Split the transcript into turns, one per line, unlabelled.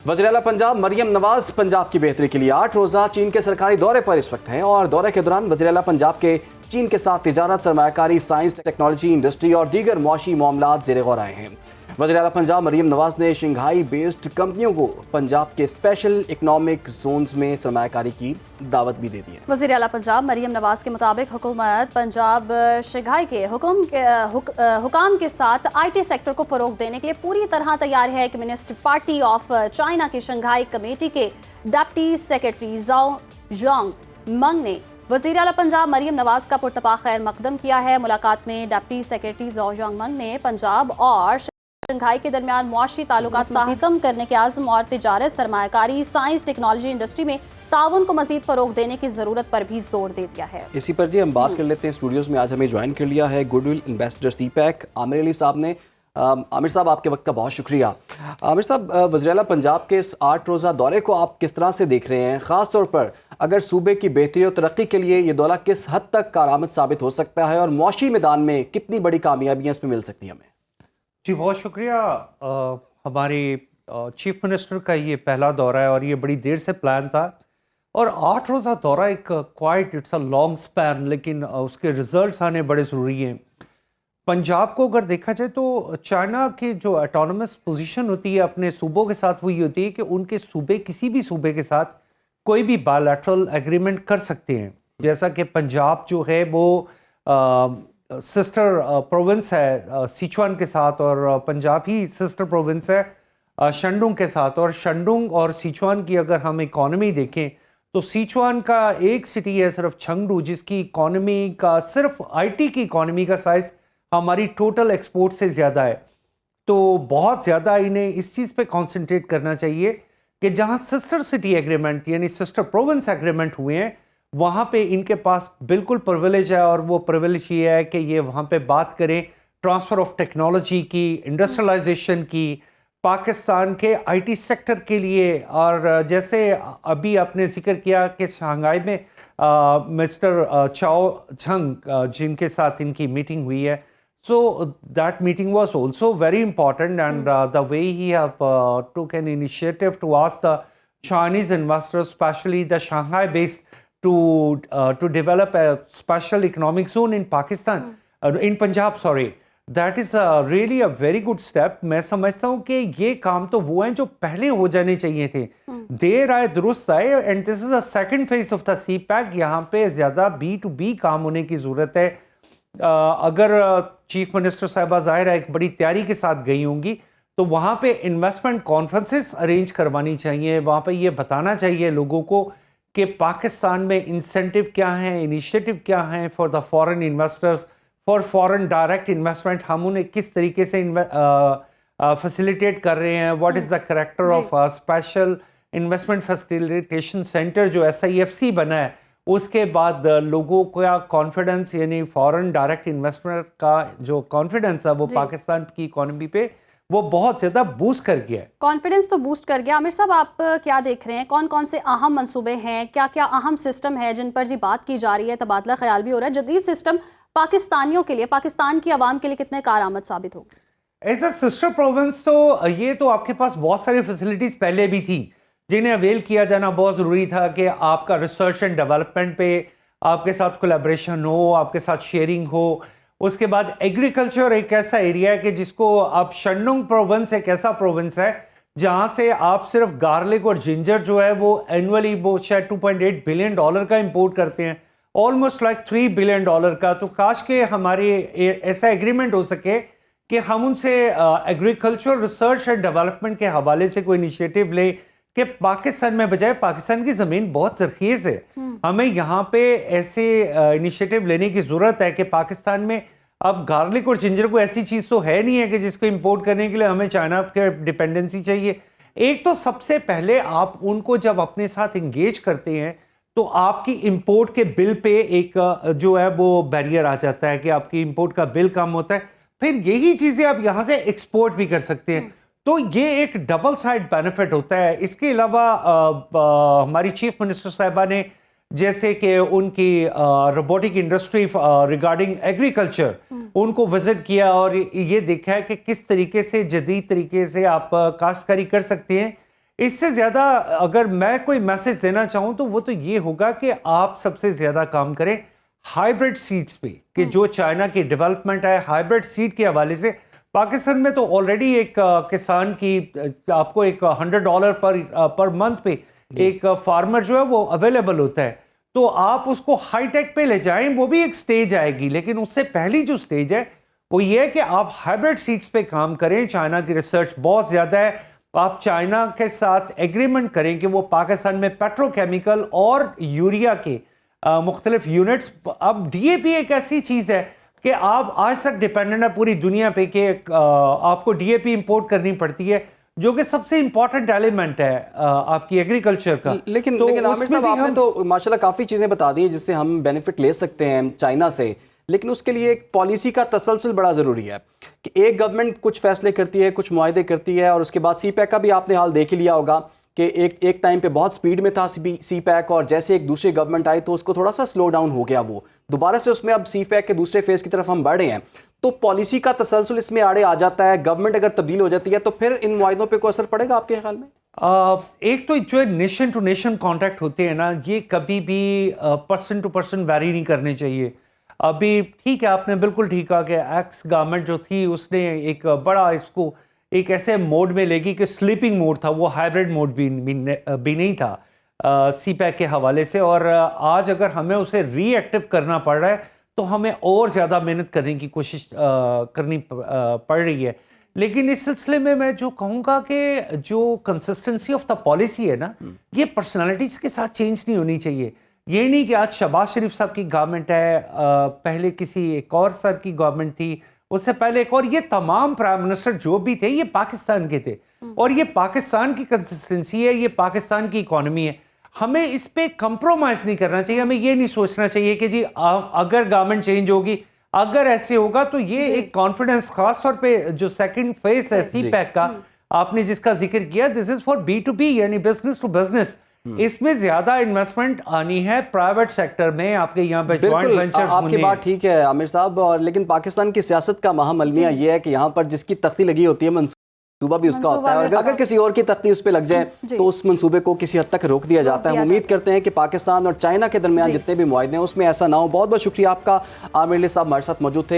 वज़ीर-ए-आला पंजाब मरियम नवाज पंजाब की बेहतरी के लिए 8 रोज़ा चीन के सरकारी दौरे पर इस वक्त हैं और दौरे के दौरान वज़ीर-ए-आला पंजाब के चीन के साथ तिजारत, सरमायाकारी, साइंस, टेक्नोलॉजी, इंडस्ट्री और दीगर मुआशी मामलात ज़ेर गौर आए हैं। वज़ीर-ए-आला पंजाब मरियम नवाज ने शंघाई बेस्ड कंपनियों को पंजाब के स्पेशल इकनॉमिक जोन्स में सरमायाकारी की दावत भी दे दी है।
वज़ीर-ए-आला पंजाब मरियम नवाज के मुताबिक हुकूमत पंजाब शंघाई के हुकाम के साथ IT सेक्टर को फ़रोग देने के लिए पूरी तरह तैयार है। कम्युनिस्ट पार्टी ऑफ चाइना की शंघाई कमेटी के डिप्टी सेक्रेटरी ज़ाओ जोंग मंग ने वज़ीर-ए-आला पंजाब मरियम नवाज का पुरतपाक खैर मकदम किया है। मुलाकात में डिप्टी सेक्रेटरी ज़ाओ जोंग मंग ने पंजाब और शंघाई के दरमियान मुआशी ताल्लुकात मज़ीद कम करने के आज़म और तिजारत, सरमायाकारी, साइंस, टेक्नोलॉजी, इंडस्ट्री में ताउन को मज़ीद फ़रोग देने की ज़रूरत पर भी जोर दे दिया है।
इसी पर जी हम बात कर लेते हैं। स्टूडियोज़ में आज हमें ज्वाइन कर लिया है goodwill investor CPEC Aamir Ali साहब ने। आमिर साहब, आपके वक्त का बहुत शुक्रिया। आमिर साहब, वज़ीर-ए-आला पंजाब के इस 8 रोज़ा दौरे को आप किस तरह से देख रहे हैं? ख़ास तौर पर अगर सूबे की बेहतरी और तरक्की के लिए ये दौरा किस हद तक कारआमद साबित हो सकता है और मुआशी मैदान में कितनी बड़ी कामयाबियाँ इसमें मिल सकती हैं हमें?
जी बहुत शुक्रिया। हमारे चीफ मिनिस्टर का ये पहला दौरा है और ये बड़ी देर से प्लान था और 8 रोज़ा दौरा एक quite it's a long span, लेकिन उसके रिजल्ट्स आने बड़े ज़रूरी हैं। पंजाब को अगर देखा जाए तो चाइना की जो ऑटोनमस पोजीशन होती है अपने सूबों के साथ वो ये होती है कि उनके सूबे किसी भी सूबे के साथ कोई भी बायलैटरल एग्रीमेंट कर सकते हैं। जैसा कि पंजाब जो है वो सिस्टर प्रोविंस है सिचुआन के साथ और पंजाब ही सिस्टर प्रोविंस है शंडुंग के साथ। और शंडुंग और सिचुआन की अगर हम इकॉनमी देखें तो सिचुआन का एक सिटी है सिर्फ चंगडू, जिसकी इकॉनमी का सिर्फ IT की इकॉनमी का साइज हमारी टोटल एक्सपोर्ट से ज़्यादा है। तो बहुत ज़्यादा इन्हें इस चीज़ पे कंसंट्रेट करना चाहिए कि जहाँ सिस्टर सिटी एग्रीमेंट यानी सिस्टर प्रोविंस एग्रीमेंट हुए हैं वहाँ पे इनके पास बिल्कुल प्रिविलेज है और वो प्रिविलेज ये है कि ये वहाँ पे बात करें ट्रांसफ़र ऑफ टेक्नोलॉजी की, इंडस्ट्रियलाइजेशन की, पाकिस्तान के IT सेक्टर के लिए। और जैसे अभी आपने जिक्र किया कि शंघाई में मिस्टर चाओ झंग जिनके साथ इनकी मीटिंग हुई है, so that meeting was also very important and the way he have took an initiative to ask the Chinese investors, especially the Shanghai based, to develop a special economic zone in Pakistan, in Punjab, sorry. That is really a very good step. मैं समझता हूँ कि ये काम तो वो हैं जो पहले हो जाने चाहिए थे। देर आए दुरुस्त आए and this is a second phase of the CPEC। यहाँ पे ज़्यादा B2B काम होने की ज़रूरत है। अगर चीफ मिनिस्टर साहिबा ज़ाहिर है एक बड़ी तैयारी के साथ गई होंगी तो वहाँ पे इन्वेस्टमेंट कॉन्फ्रेंसेस अरेंज करवानी चाहिए। वहाँ पे ये बताना चाहिए लोगों को कि पाकिस्तान में इंसेंटिव क्या हैं, इनिशिएटिव क्या हैं for the foreign investors, for foreign direct investment हम उन्हें किस तरीके से फैसिलिटेट कर रहे हैं। What is the character of special investment facilitation centre जो SIFC बना है। उसके बाद लोगों का कॉन्फिडेंस यानी फॉरेन डायरेक्ट इन्वेस्टमेंट का जो कॉन्फिडेंस है वो पाकिस्तान की इकोनॉमी पे वो बहुत ज़्यादा बूस्ट कर गया है।
कॉन्फिडेंस तो बूस्ट कर गया। आमिर साहब, आप क्या देख रहे हैं? कौन कौन से अहम मंसूबे हैं, क्या क्या अहम सिस्टम है जिन पर जी बात की जा रही है, तबादला ख्याल भी हो रहा है? जदीद सिस्टम पाकिस्तानियों के लिए, पाकिस्तान की आवाम के लिए कितने कारआमद साबित होंगे?
एज अ सिस्टर प्रोविंस तो ये तो आपके पास बहुत सारी फैसिलिटीज़ पहले भी थी जिन्हें अवेल किया जाना बहुत ज़रूरी था कि आपका रिसर्च एंड डेवलपमेंट पे आपके साथ कोलैबोरेशन हो, आपके साथ शेयरिंग हो। उसके बाद एग्रीकल्चर एक ऐसा एरिया है कि जिसको आप शंडुंग प्रोविंस एक ऐसा प्रोविंस है जहाँ से आप सिर्फ गार्लिक और जिंजर जो है वो एनुअली वो शायद $2.8 बिलियन का इंपोर्ट करते हैं, ऑलमोस्ट लाइक $3 बिलियन का। तो काश के हमारे ऐसा एग्रीमेंट हो सके कि हम उनसे एग्रीकल्चर रिसर्च एंड डेवलपमेंट के हवाले से कोई इनिशिएटिव लें कि पाकिस्तान में बजाय पाकिस्तान की ज़मीन बहुत ज़रख़ीज़ है, हमें यहाँ पे ऐसे इनिशिएटिव लेने की ज़रूरत है कि पाकिस्तान में अब गार्लिक और जिंजर को ऐसी चीज़ तो है नहीं है कि जिसको इंपोर्ट करने के लिए हमें चाइना के डिपेंडेंसी चाहिए। एक तो सबसे पहले आप उनको जब अपने साथ इंगेज करते हैं तो आपकी इंपोर्ट के बिल पे एक जो है वो बैरियर आ जाता है कि आपकी इंपोर्ट का बिल कम होता है, फिर यही चीज़ें आप यहाँ से एक्सपोर्ट भी कर सकते हैं। तो ये एक डबल साइड बेनिफिट होता है। इसके अलावा हमारी चीफ मिनिस्टर साहिबा ने जैसे कि उनकी रोबोटिक इंडस्ट्री रिगार्डिंग एग्रीकल्चर उनको विजिट किया और ये देखा है कि किस तरीके से जदीद तरीके से आप काश्तकारी कर सकते हैं। इससे ज़्यादा अगर मैं कोई मैसेज देना चाहूँ तो वो तो ये होगा कि आप सबसे ज़्यादा काम करें हाइब्रिड सीड्स पे, कि जो चाइना की डेवलपमेंट है हाइब्रिड सीड के हवाले से। पाकिस्तान में तो ऑलरेडी एक किसान की आपको एक $100 पर मंथ पे एक फार्मर जो है वो अवेलेबल होता है, तो आप उसको हाईटेक पे ले जाएं, वो भी एक स्टेज आएगी। लेकिन उससे पहली जो स्टेज है वो ये है कि आप हाइब्रिड सीड्स पे काम करें। चाइना की रिसर्च बहुत ज़्यादा है, आप चाइना के साथ एग्रीमेंट करें कि वो पाकिस्तान में पेट्रोकेमिकल और यूरिया के मुख्तलिफ यूनिट्स। अब डीएपी एक ऐसी चीज़ है कि आप आज तक डिपेंडेंट है पूरी दुनिया पे कि आपको डीएपी इंपोर्ट करनी पड़ती है, जो कि सबसे इंपॉर्टेंट एलिमेंट है आपकी एग्रीकल्चर का।
लेकिन
तो
लेकिन आमिर
उसमें
साहब,
भी
आपने तो माशाल्लाह काफ़ी चीज़ें बता दी हैं जिससे हम बेनिफिट ले सकते हैं चाइना से, लेकिन उसके लिए एक पॉलिसी का तसलसल बड़ा ज़रूरी है कि एक गवर्नमेंट कुछ फैसले करती है, कुछ मुआहदे करती है, और उसके बाद सीपैक का भी आपने हाल देख ही लिया होगा कि एक टाइम पे बहुत स्पीड में था सीपैक, और जैसे एक दूसरी गवर्नमेंट आई तो उसको थोड़ा सा स्लो डाउन हो गया वो, दोबारा से उसमें अब सीपैक के दूसरे फेज़ की तरफ हम बढ़ रहे हैं। तो पॉलिसी का तसलसल इसमें आड़े आ जाता है, गवर्नमेंट अगर तब्दील हो जाती है तो फिर इन मुआहदों पे कोई असर पड़ेगा आपके ख्याल में?
एक तो जो नेशन टू नेशन कॉन्ट्रैक्ट होते हैं ना, ये कभी भी पर्सन टू पर्सन वैरी नहीं करने चाहिए। अभी ठीक है, आपने बिल्कुल ठीक कहा कि एक्स गवर्नमेंट जो थी उसने एक बड़ा इसको एक ऐसे मोड में लेगी कि स्लीपिंग मोड था, वो हाइब्रिड मोड भी नहीं था सीपैक के हवाले से। और आज अगर हमें उसे रीएक्टिव करना पड़ रहा है तो हमें और ज़्यादा मेहनत करने की कोशिश करनी पड़ रही है। लेकिन इस सिलसिले में मैं जो कहूँगा कि जो कंसिस्टेंसी ऑफ द पॉलिसी है ना, ये पर्सनालिटीज़ के साथ चेंज नहीं होनी चाहिए। ये नहीं कि आज शहबाज शरीफ साहब की गवर्नमेंट है, पहले किसी एक और सर की गवर्नमेंट थी, उससे पहले एक और, ये तमाम प्राइम मिनिस्टर जो भी थे ये पाकिस्तान के थे, और ये पाकिस्तान की कंसिस्टेंसी है, ये पाकिस्तान की इकॉनमी है। हमें इस पे कंप्रोमाइज़ नहीं करना चाहिए। हमें ये नहीं सोचना चाहिए कि जी अगर गवर्नमेंट चेंज होगी, अगर ऐसे होगा तो ये एक कॉन्फिडेंस, खास तौर पे जो सेकंड फेज है सीपैक का आपने जिसका जिक्र किया, दिस इज फॉर B2B यानी बिजनेस टू बिजनेस। इसमें ज्यादा इन्वेस्टमेंट आनी है प्राइवेट सेक्टर में, आपके यहाँ पे जॉइंट वेंचर्स।
आपकी बात ठीक है आमिर साहब, और लेकिन पाकिस्तान की सियासत का महामलमिया ये है कि यहाँ पर जिसकी तख्ती लगी होती है मंसूबा भी उसका होता है, और अगर किसी और की तख्ती उस पर लग जाए तो उस मंसूबे को किसी हद तक रोक दिया जाता है। हम उम्मीद करते हैं कि पाकिस्तान और चाइना के दरमियान जितने भी मुआहदे हैं उसमें ऐसा ना हो। बहुत बहुत शुक्रिया आपका, आमिर अली साहब हमारे साथ मौजूद थे,